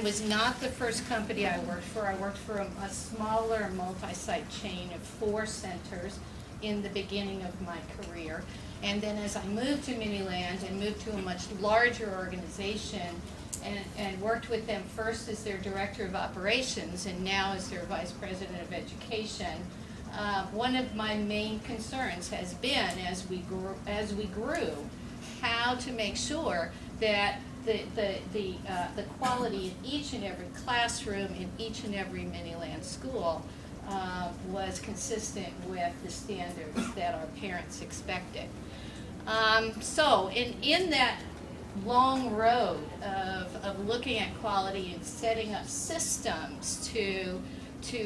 was not the first company I worked for. I worked for a smaller multi-site chain of 4 centers in the beginning of my career. And then as I moved to Miniland and moved to a much larger organization and worked with them first as their director of operations and now as their vice president of education, one of my main concerns has been, as we grew, how to make sure that the quality in each and every classroom, in each and every Miniland school, was consistent with the standards that our parents expected. So in that long road of looking at quality and setting up systems to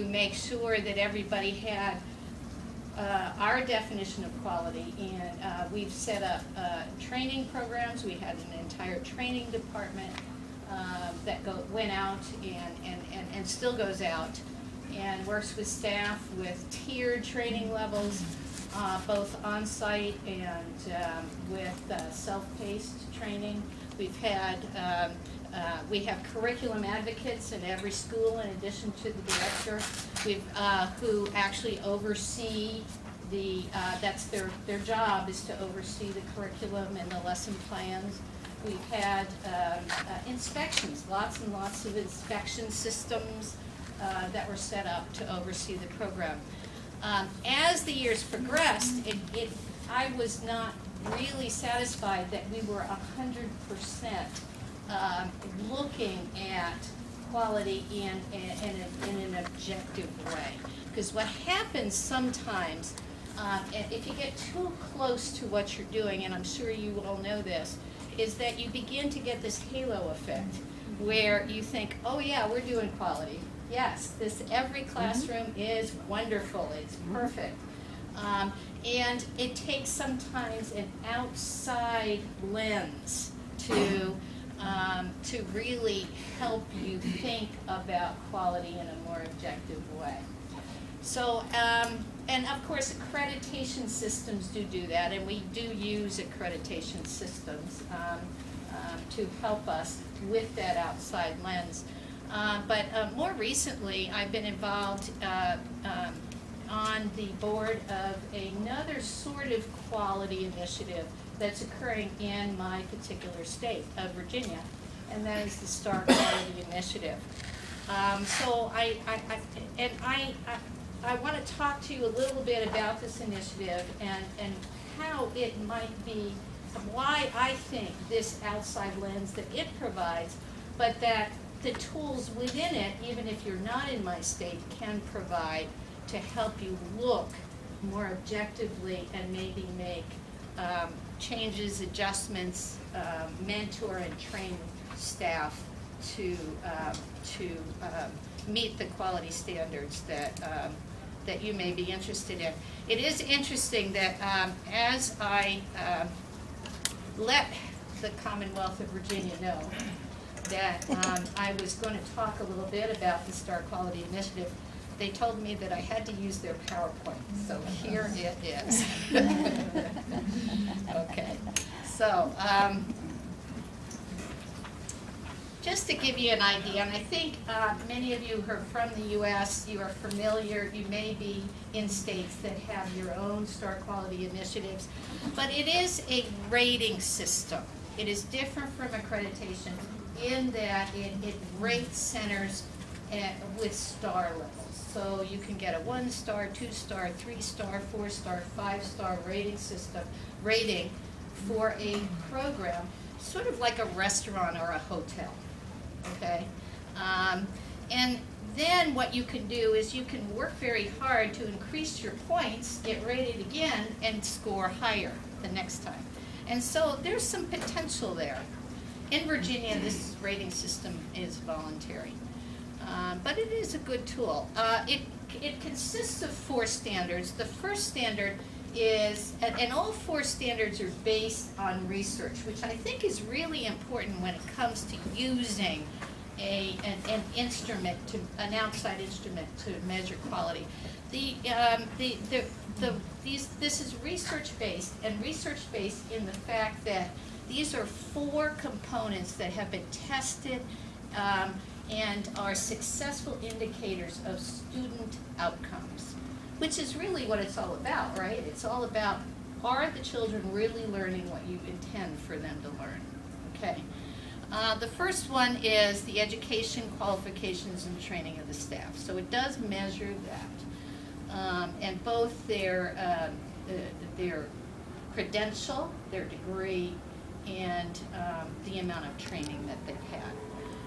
make sure that everybody had our definition of quality, and we've set up training programs. We had an entire training department that went out and still goes out and works with staff with tiered training levels, both on-site and with self-paced training. We have curriculum advocates in every school in addition to the director, who actually oversee that's their job, is to oversee the curriculum and the lesson plans. We've had inspections, lots and lots of inspection systems that were set up to oversee the program. As the years progressed, I was not really satisfied that we were 100% looking at quality in an objective way. Because what happens sometimes, if you get too close to what you're doing, and I'm sure you all know this, is that you begin to get this halo effect where you think, oh yeah, we're doing quality. Yes, every classroom is wonderful, it's perfect. And it takes sometimes an outside lens to really help you think about quality in a more objective way. So, and of course accreditation systems do that, and we do use accreditation systems to help us with that outside lens. But more recently, I've been involved on the board of another sort of quality initiative that's occurring in my particular state of Virginia, and that is the STAR Quality Initiative. So I want to talk to you a little bit about this initiative and how it might be, why I think this outside lens that it provides, but that the tools within it, even if you're not in my state, can provide to help you look more objectively and maybe make changes, adjustments, mentor and train staff to meet the quality standards that you may be interested in. It is interesting that as I let the Commonwealth of Virginia know that I was going to talk a little bit about the STAR Quality Initiative, they told me that I had to use their PowerPoint, so here it is. Okay, so just to give you an idea, and I think many of you who are from the U.S., you are familiar, you may be in states that have your own STAR Quality Initiatives, but it is a rating system. It is different from accreditation in that it rates centers with star levels. So you can get a 1-star, 2-star, 3-star, 4-star, 5-star rating system, for a program, sort of like a restaurant or a hotel, okay? And then what you can do is you can work very hard to increase your points, get rated again, and score higher the next time. And so there's some potential there. In Virginia, this rating system is voluntary, but it is a good tool. It consists of 4 standards. The first standard is, and all 4 standards are based on research, which I think is really important when it comes to using an instrument, an outside instrument to measure quality. This is research-based, and research-based in the fact that these are 4 components that have been tested and are successful indicators of student outcomes, which is really what it's all about, right? It's all about, are the children really learning what you intend for them to learn? Okay. The first one is the education, qualifications, and training of the staff. So it does measure that. And both their credential, their degree, and the amount of training that they've had.